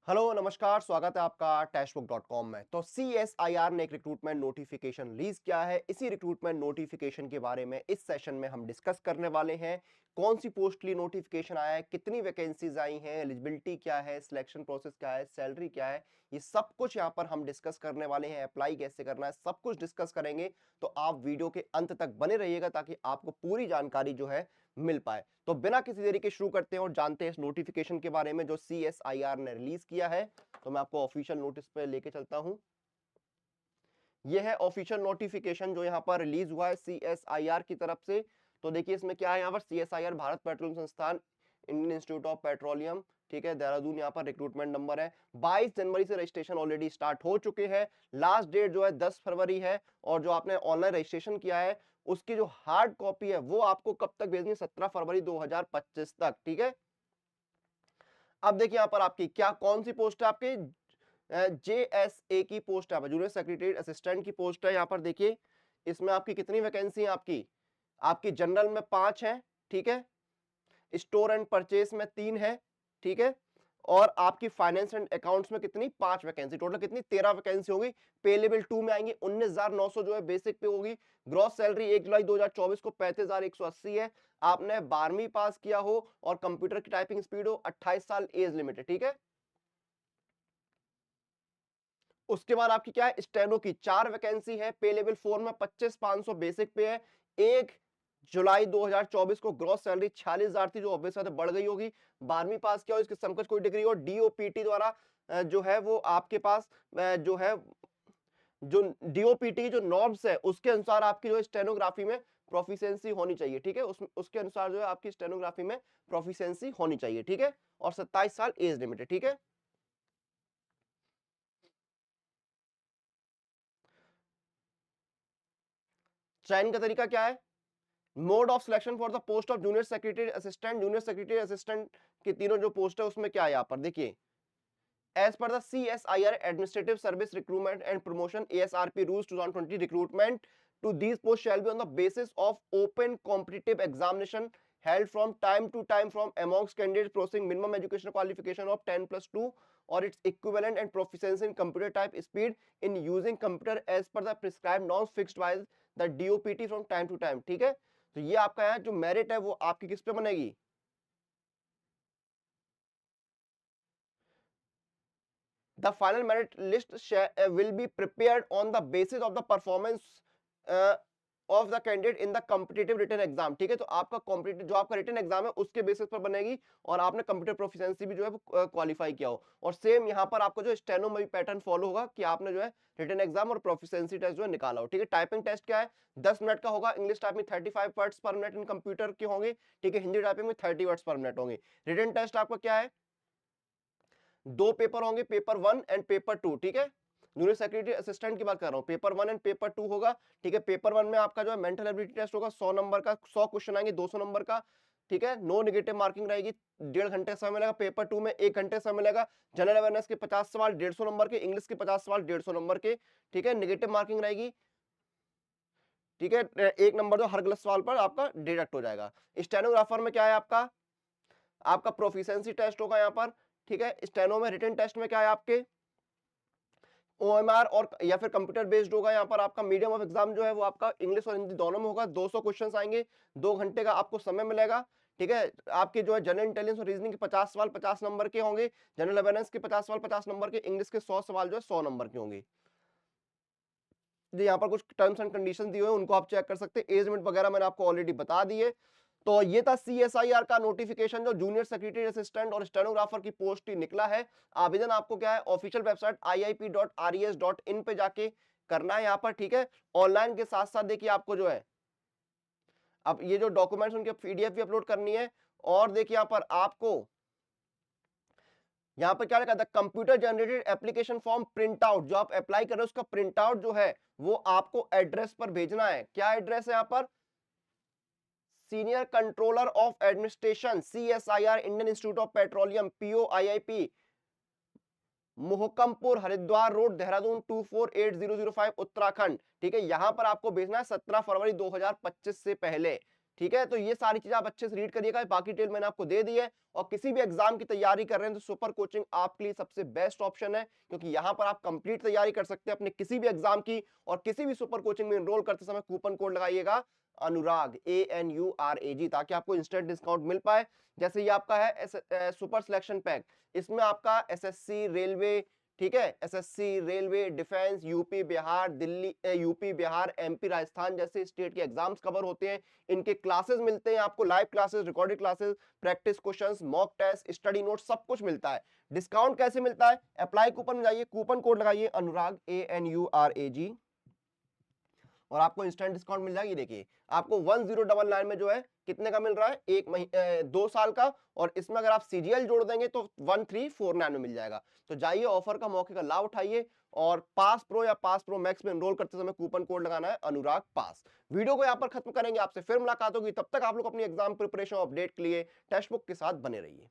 Hello नमस्कार, स्वागत है आपका टेस्टबुक.com में। तो CSIR ने एक रिक्रूटमेंट नोटिफिकेशन रिलीज किया है। इसी रिक्रूटमेंट नोटिफिकेशन के बारे में इस सेशन में हम डिस्कस करने वाले हैं। कौन सी पोस्ट के लिए नोटिफिकेशन आया है, कितनी वैकेंसीज आई हैं, एलिजिबिलिटी क्या है, सिलेक्शन प्रोसेस क्या है, सैलरी क्या है, ये सब कुछ यहाँ पर हम डिस्कस करने वाले हैं। अप्लाई कैसे करना है, सब कुछ डिस्कस करेंगे। तो आप वीडियो के अंत तक बने रहिएगा ताकि आपको पूरी जानकारी जो है मिल पाए। तो बिना किसी देरी के शुरू करते हैं और जानते हैं इस नोटिफिकेशन के बारे में जो CSIR ने रिलीज किया है। तो मैं आपको ऑफिशियल नोटिस पे लेके चलता हूं। यह है ऑफिशियल नोटिफिकेशन जो यहाँ पर रिलीज हुआ है CSIR की तरफ से। तो देखिए इसमें क्या है, यहाँ पर CSIR भारत पेट्रोलियम संस्थान, इंडियन इंस्टीट्यूट ऑफ पेट्रोलियम, ठीक है, देहरादून, यहाँ पर रिक्रूटमेंट नंबर है। 22 जनवरी से रजिस्ट्रेशन ऑलरेडी स्टार्ट हो चुके हैं। लास्ट डेट जो है 10 फरवरी है। और जो आपने ऑनलाइन रजिस्ट्रेशन किया है उसकी जो हार्ड कॉपी है वो आपको कब तक भेजनी है, 17 फरवरी 2025 तक, ठीक है। अब देखिए यहाँ पर आपकी क्या कौन सी पोस्ट है, आपकी JSA की पोस्ट है, जूनियर सेक्रेटरी असिस्टेंट की पोस्ट है। यहाँ पर देखिए इसमें आपकी कितनी वैकेंसी है, आपकी आपकी जनरल में 5 है, ठीक है, स्टोर एंड परचेस में 3 है, ठीक है, और आपकी फाइनेंस एंड अकाउंट्स में कितनी 5 वैकेंसी, टोटल कितनी 13 वैकेंसी होगी। पे लेवल 2 में आएंगी 19,900 जो है बेसिक पे होगी। ग्रॉस सैलरी 1 जुलाई 2024 को 35,180 है। आपने 12वीं पास किया हो और कंप्यूटर की टाइपिंग स्पीड हो, 28 साल एज लिमिट है, ठीक है। उसके बाद आपकी क्या है, स्टेनो की 4 वैकेंसी है। पे लेवल 4 में 25,500 बेसिक पे है। 1 जुलाई 2024 को ग्रॉस सैलरी 46,000 थी जो ऑब्वियस बात है बढ़ गई होगी। 12वीं पास किया हो, इसके समकक्ष कोई डिग्री हो, DOPT द्वारा जो है वो आपके पास जो है जो DOPT की जो नॉर्म्स है उसके अनुसार आपकी जो है स्टेनोग्राफी में प्रोफिशिएंसी होनी चाहिए, ठीक है। उसके अनुसार जो है आपकी स्टेनोग्राफी में प्रोफिशिएंसी होनी चाहिए, ठीक है। और 27 साल एज लिमिट है, ठीक है। चयन का तरीका क्या है, mode of selection for the post of junior secretary assistant. Junior secretary assistant की तीनों जो पोस्ट है उसमें क्या है, यहाँ पर देखिए as per the CSIR administrative service recruitment and promotion ASRP rules 2020 recruitment to these posts shall be on the basis of open competitive examination held from time to time from amongst candidates possessing minimum educational qualification of 10+2 or its equivalent and proficiency in computer type speed in using computer as per the prescribed norms fixed by the DOPT from time to time, ठीक है। तो ये आपका यहाँ जो merit है वो आपकी किस पे बनेगी, the final merit list will be prepared on the basis of the performance of the candidate in the competitive written exam, ठीक है। तो आपका कॉम्पिटिटिव जो आपका रिटन एग्जाम है उसके बेसिस पर बनेगी और आपने कंप्यूटर प्रोफिशिएंसी भी जो है वो क्वालिफाई किया हो। और सेम यहाँ पर आपको जो स्टेनो में भी पैटर्न फॉलो होगा कि आपने जो है रिटन एग्जाम और प्रोफिशिएंसी टेस्ट जो है निकाला हो, ठीक है। टाइपिंग टेस्ट क्या है, 10 मिनट का होगा। इंग्लिश टाइपिंग 35 वर्ड्स पर मिनट इन कंप्यूटर के होंगे, ठीक है। हिंदी टाइपिंग में 30 वर्ड्स पर मिनट होंगे। रिटन टेस्ट आपका क्या है, 2 पेपर होंगे, पेपर 1 एंड पेपर 2, ठीक है। जूनियर सेक्रेटरी असिस्टेंट की बात कर रहा हूं, पेपर 1 एंड पेपर 2 होगा, ठीक है। पेपर 1 में आपका जो है मेंटल एबिलिटी टेस्ट होगा, 100 नंबर का, 100 क्वेश्चन आएंगे 200 नंबर का, ठीक है। नो नेगेटिव मार्किंग रहेगी, 1.5 घंटे समय मिलेगा। पेपर 2 में 1 घंटे समय मिलेगा। जनरल अवेयरनेस के 50 सवाल 150 नंबर के, इंग्लिश के 50 सवाल 150 नंबर के, ठीक है। नेगेटिव मार्किंग रहेगी, ठीक है। 1 नंबर जो हर गलत सवाल पर आपका डिडक्ट हो जाएगा। स्टेनोग्राफर में क्या है, आपका आपका प्रोफिशिएंसी टेस्ट होगा यहाँ पर, ठीक है। स्टेनो में रिटन टेस्ट में क्या है, आपके OMR और या फिर कंप्यूटर बेस्ड होगा। यहाँ पर आपका मीडियम ऑफ एग्जाम जो है वो आपका इंग्लिश और हिंदी दोनों में होगा। 200 क्वेश्चंस आएंगे, 2 घंटे का आपको समय मिलेगा, ठीक है। आपके जो है जनरल इंटेलिजेंस और रीजनिंग के 50 सवाल 50 नंबर के होंगे। जनरल अवेयरनेस के 50 सवाल 50 नंबर के, इंग्लिश के 100 सवाल जो है 100 नंबर के होंगे। यहाँ पर कुछ टर्म्स एंड कंडीशन दिए हुए उनको आप चेक कर सकते हैं। एज लिमिट वगैरह मैंने आपको ऑलरेडी बता दी है। तो ये था CSIR का नोटिफिकेशन जो जूनियर सेक्रेटरी असिस्टेंट और स्टेनोग्राफर की पोस्ट ही निकला है। आवेदन आपको क्या है, ऑफिशियल वेबसाइट iip.res.in पे जाके करना है यहाँ पर, ठीक है। ऑनलाइन के साथ साथ देखिए आपको जो है अब ये जो डॉक्यूमेंट्स उनके PDF भी अपलोड करनी है। और देखिए यहाँ पर आपको यहाँ पर क्या लिखा था, computer generated application form print out, जो आप अप्लाई कर रहे हो उसका प्रिंट आउट जो है वो आपको एड्रेस पर भेजना है। क्या एड्रेस है यहाँ पर, senior controller of administration CSIR Indian institute of petroleum POIIP, Mohkampur Haridwar road Dehradun 248005 Uttarakhand, ठीक है। यहां पर आपको भेजना है 17 फरवरी 2025 से पहले, ठीक है, तो ये सारी चीजें आप अच्छे से रीड करिएगा, बाकी डिटेल मैंने आपको दे दी है। और किसी भी एग्जाम की तैयारी कर रहे हैं तो सुपर कोचिंग आपके लिए सबसे बेस्ट ऑप्शन है, क्योंकि यहाँ पर आप कंप्लीट तैयारी कर सकते हैं अपने किसी भी एग्जाम की। और किसी भी सुपर कोचिंग में एनरोल करते समय कूपन कोड लगाइएगा अनुराग, ANURAG, ताकि आपको इंस्टेंट डिस्काउंट मिल पाए। जैसे ये आपका है सुपर सिलेक्शन पैक, इसमें आपका एसएससी, रेलवे, ठीक है, SSC, railway, defence, UP, Bihar, Delhi, UP, Bihar, MP, Rajasthan जैसे स्टेट के एग्जाम्स कवर होते हैं। इनके क्लासेस मिलते हैं आपको, live classes, recorded classes, practice questions, mock test, study note, सब कुछ मिलता है। डिस्काउंट कैसे मिलता है? अप्लाई कूपन में जाइए, कूपन कोड लगाइए अनुराग, ANURAG, और आपको इंस्टेंट डिस्काउंट मिल जाएगी। देखिए आपको 1099 में जो है कितने का मिल रहा है, 2 साल का, और इसमें अगर आप सीजीएल जोड़ देंगे तो 1349 में मिल जाएगा। तो जाइए, ऑफर का मौके का लाभ उठाइए, और पास प्रो या पास प्रो मैक्स में एनरोल करते समय कूपन कोड लगाना है अनुराग पास। वीडियो को यहाँ पर खत्म करेंगे, आपसे फिर मुलाकात होगी, तब तक आप लोग अपनी एग्जाम प्रिपरेशन अपडेट के लिए टेक्स्ट बुक के साथ बने रहिए।